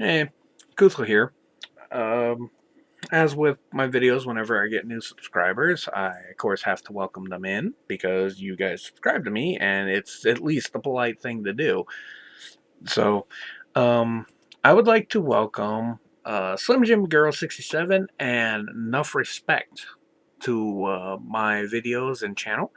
Hey, Kuthla here. Um, as with my videos, whenever I get new subscribers, I of course have to welcome them in because you guys subscribe to me, and it's at least the polite thing to do. So, um, I would like to welcome slimjimgirl 67 and NuffRespect to my videos and channel.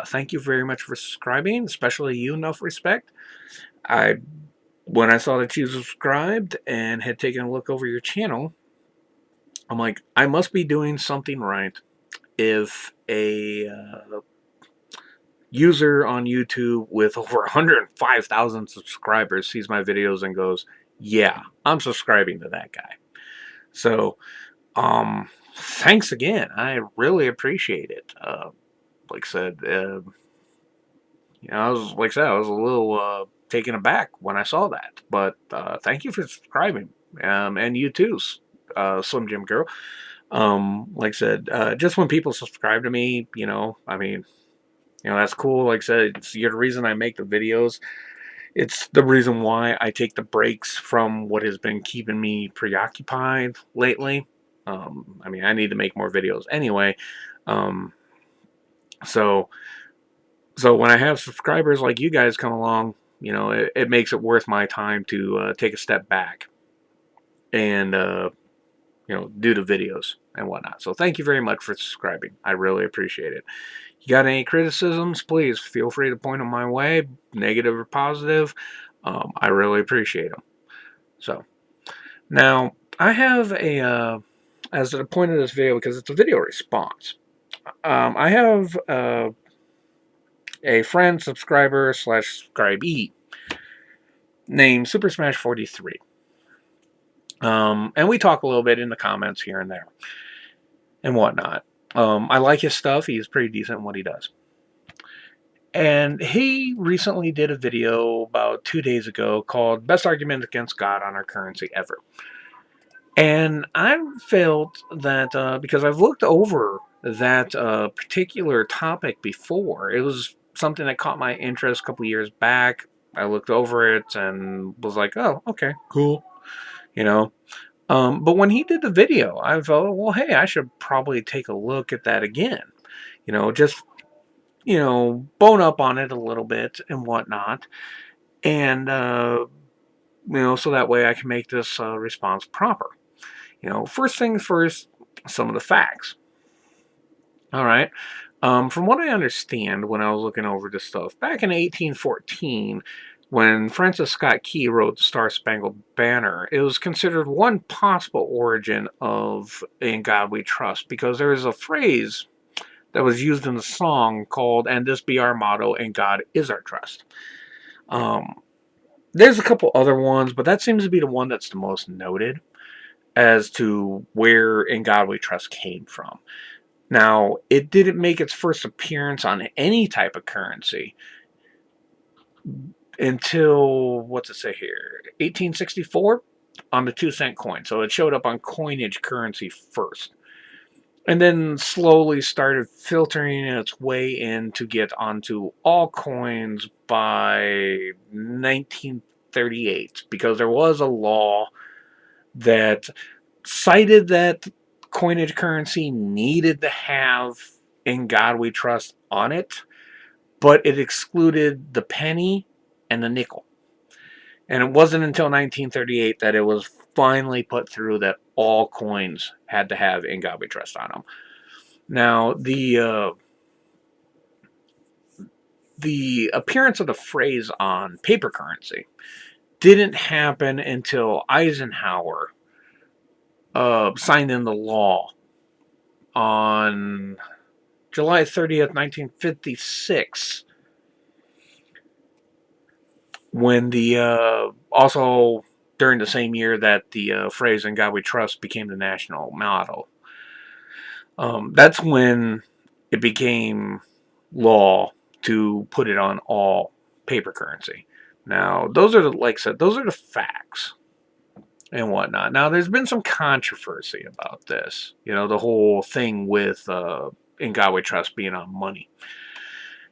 Thank you very much for subscribing, especially you, NuffRespect. I When I saw that you subscribed and had taken a look over your channel, I'm like, I must be doing something right if a user on YouTube with over 105,000 subscribers sees my videos and goes, yeah, I'm subscribing to that guy. So, thanks again. I really appreciate it. Like I said, I was a little taken aback when I saw that, but thank you for subscribing, and you too, Slim Jim Girl. Like I said, just when people subscribe to me, that's cool. Like I said, you're the reason I make the videos. It's the reason why I take the breaks from what has been keeping me preoccupied lately. I need to make more videos anyway. Um, so so when I have subscribers like you guys come along, it makes it worth my time to take a step back and do the videos and whatnot. So thank you very much for subscribing. I really appreciate it. You got any criticisms? Please feel free to point them my way, negative or positive. I really appreciate them. So now I have as the point of this video, because it's a video response. I have a friend, subscriber slash subscribee named Super Smash 43. And we talk a little bit in the comments here and there and whatnot. I like his stuff. He's pretty decent in what he does. And he recently did a video about 2 days ago called Best Argument Against God on Our Currency Ever. And I felt that because I've looked over that particular topic before, it was something that caught my interest a couple years back. I looked over it and was like, oh, okay, cool. You know, but when he did the video, I felt, well, hey, I should probably take a look at that again. Just bone up on it a little bit and whatnot, and so that way I can make this response proper. First things first, some of the facts. All right. From what I understand, when I was looking over this stuff, back in 1814, when Francis Scott Key wrote the Star Spangled Banner, it was considered one possible origin of In God We Trust, because there is a phrase that was used in the song called "And This Be Our Motto, and God Is Our Trust." Um, there's a couple other ones, but that seems to be the one that's the most noted as to where In God We Trust came from. Now, it didn't make its first appearance on any type of currency until, what's it say here, 1864 on the 2-cent coin. So it showed up on coinage currency first. And then slowly started filtering its way in to get onto all coins by 1938, because there was a law that cited that coinage currency needed to have In God We Trust on it, but it excluded the penny and the nickel. And it wasn't until 1938 that it was finally put through that all coins had to have In God We Trust on them. Now, the appearance of the phrase on paper currency didn't happen until Eisenhower signed in the law on July 30th, 1956, when also during the same year that the phrase "In God We Trust" became the national motto. That's when it became law to put it on all paper currency. Now, like I said, those are the facts and whatnot. Now, there's been some controversy about this. The whole thing with "In God We Trust" being on money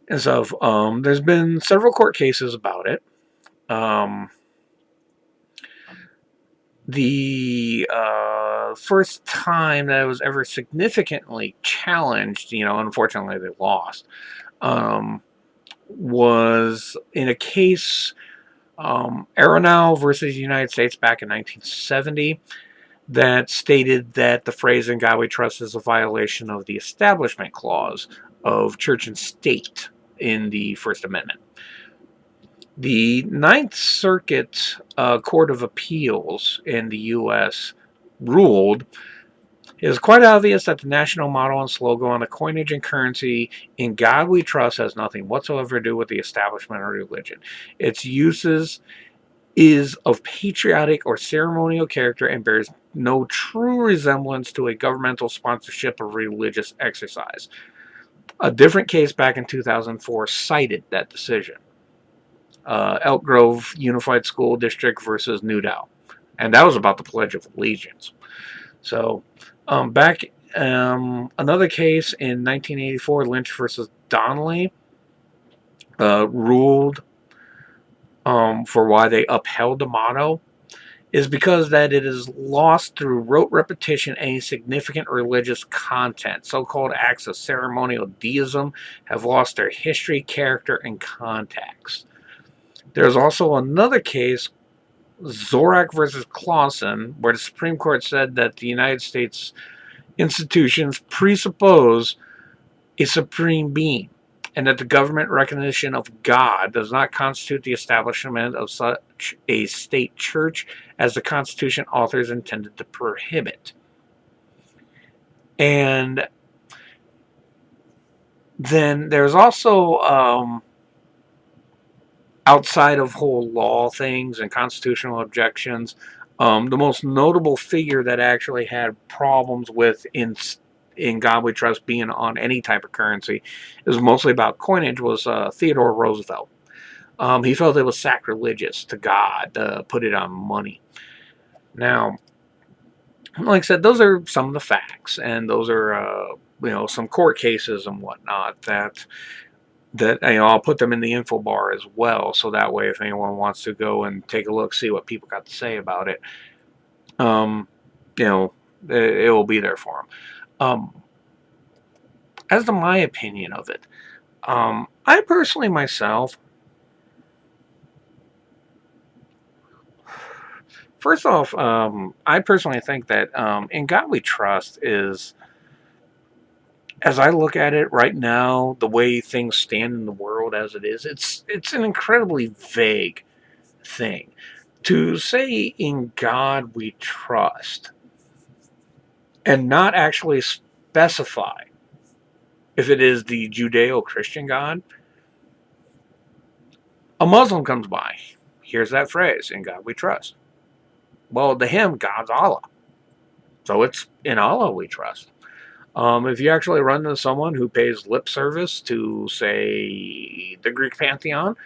and stuff. There's been several court cases about it. Um, The first time that it was ever significantly challenged, unfortunately they lost, um, was in a case, Aronow versus the United States back in 1970, that stated that the phrase "in God we trust" is a violation of the Establishment Clause of church and state in the First Amendment. The Ninth Circuit Court of Appeals in the U.S. ruled it is quite obvious that the national motto and slogan on the coinage and currency "In God We Trust" has nothing whatsoever to do with the establishment or religion. Its uses is of patriotic or ceremonial character and bears no true resemblance to a governmental sponsorship of religious exercise. A different case back in 2004 cited that decision. Elk Grove Unified School District versus Newdow. And that was about the Pledge of Allegiance. So, another case in 1984, Lynch versus Donnelly, ruled for why they upheld the motto is because that it is lost through rote repetition any significant religious content. So-called acts of ceremonial deism have lost their history, character, and context. There's also another case, Zorak versus Clausen, where the Supreme Court said that the United States institutions presuppose a supreme being, and that the government recognition of God does not constitute the establishment of such a state church as the Constitution authors intended to prohibit. And then there's also, outside of whole law things and constitutional objections, the most notable figure that actually had problems with in God We Trust being on any type of currency, it was mostly about coinage, was Theodore Roosevelt. He felt it was sacrilegious to God to put it on money. Now, like I said, those are some of the facts, and those are some court cases and whatnot that I'll put them in the info bar as well, so that way if anyone wants to go and take a look, see what people got to say about it, it will be there for them. As to my opinion of it, I personally myself, first off, I personally think that "In God We Trust" is, as I look at it right now, the way things stand in the world as it is, it's an incredibly vague thing. To say "In God We Trust" and not actually specify if it is the Judeo-Christian God. A Muslim comes by, hears that phrase, "In God We Trust." Well, to him, God's Allah. So it's "In Allah We Trust." If you actually run into someone who pays lip service to, say, the Greek pantheon,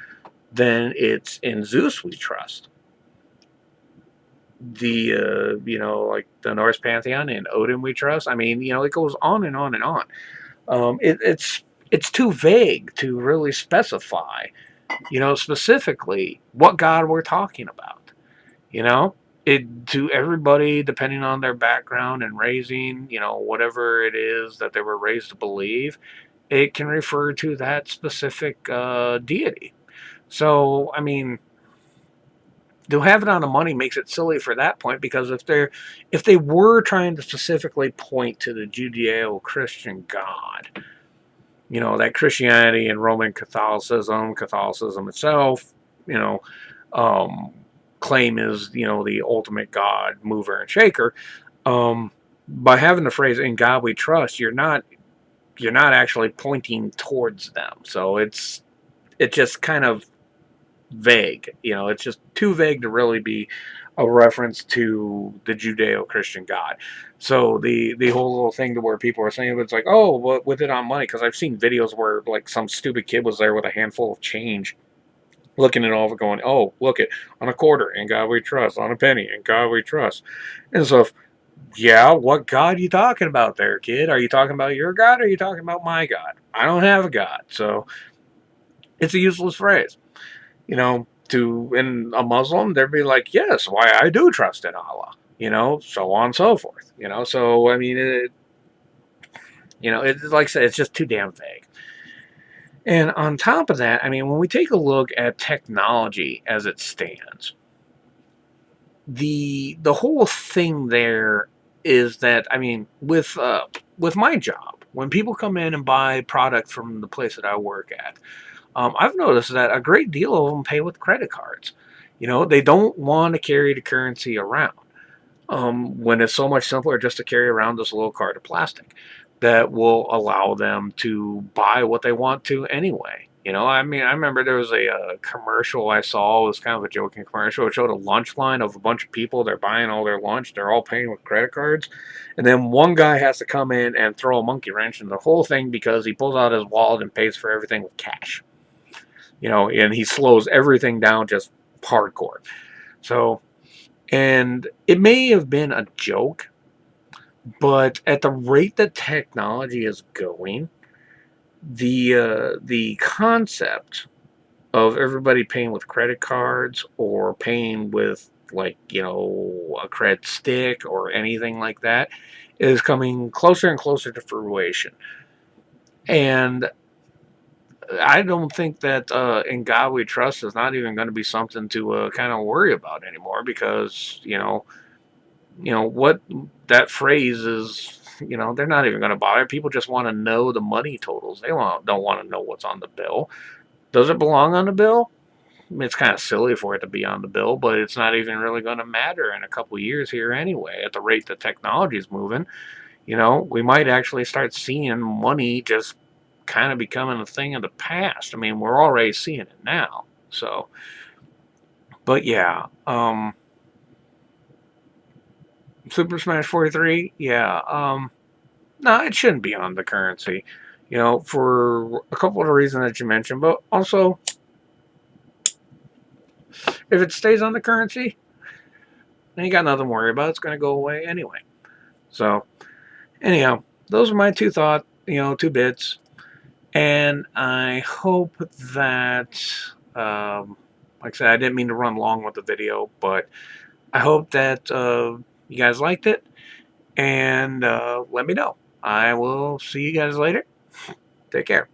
then it's "In Zeus We Trust." The like the Norse pantheon, "In Odin We Trust." I mean, it goes on and on and on. It's too vague to really specify, specifically what God we're talking about. It, to everybody, depending on their background and raising, whatever it is that they were raised to believe, it can refer to that specific deity. So, I mean, to have it on the money makes it silly for that point, because if they were trying to specifically point to the Judeo-Christian God, that Christianity and Roman Catholicism itself, claim is, the ultimate God, mover and shaker. By having the phrase "In God We Trust," you're not actually pointing towards them. So it's just kind of vague. It's just too vague to really be a reference to the Judeo-Christian God. So the whole little thing to where people are saying it's like, oh, well, with it on money, because I've seen videos where like some stupid kid was there with a handful of change, looking at all of it, going, oh, look it, on a quarter, "In God We Trust," on a penny, "In God We Trust," and so. Yeah, what God are you talking about there, kid? Are you talking about your God, or are you talking about my God? I don't have a God, so it's a useless phrase. in a Muslim, they'd be like, yes, why I do trust in Allah, so on and so forth, So I mean, it's like I said, it's just too damn vague. And on top of that, I mean, when we take a look at technology as it stands, the whole thing there is that, I mean, with my job, when people come in and buy product from the place that I work at, I've noticed that a great deal of them pay with credit cards. They don't want to carry the currency around, when it's so much simpler just to carry around this little card of plastic that will allow them to buy what they want to anyway. I mean, I remember there was a commercial I saw. It was kind of a joking commercial. It showed a lunch line of a bunch of people. They're buying all their lunch. They're all paying with credit cards. And then one guy has to come in and throw a monkey wrench in the whole thing because he pulls out his wallet and pays for everything with cash. And he slows everything down just hardcore. So, and it may have been a joke, but at the rate that technology is going, the concept of everybody paying with credit cards or paying with, like, a credit stick or anything like that is coming closer and closer to fruition. And I don't think that in God we trust is not even going to be something to kind of worry about anymore, because what that phrase is. They're not even going to bother. People just want to know the money totals. They don't want to know what's on the bill. Does it belong on the bill? I mean, it's kind of silly for it to be on the bill, but it's not even really going to matter in a couple of years here anyway. At the rate that technology is moving, we might actually start seeing money just kind of becoming a thing of the past. I mean, we're already seeing it now. So, but yeah, Super Smash 43, yeah, no, it shouldn't be on the currency, for a couple of the reasons that you mentioned, but also, if it stays on the currency, then you got nothing to worry about. It's going to go away anyway. So, anyhow, those are my two bits. And I hope that, like I said, I didn't mean to run long with the video, but I hope that you guys liked it. And let me know. I will see you guys later. Take care.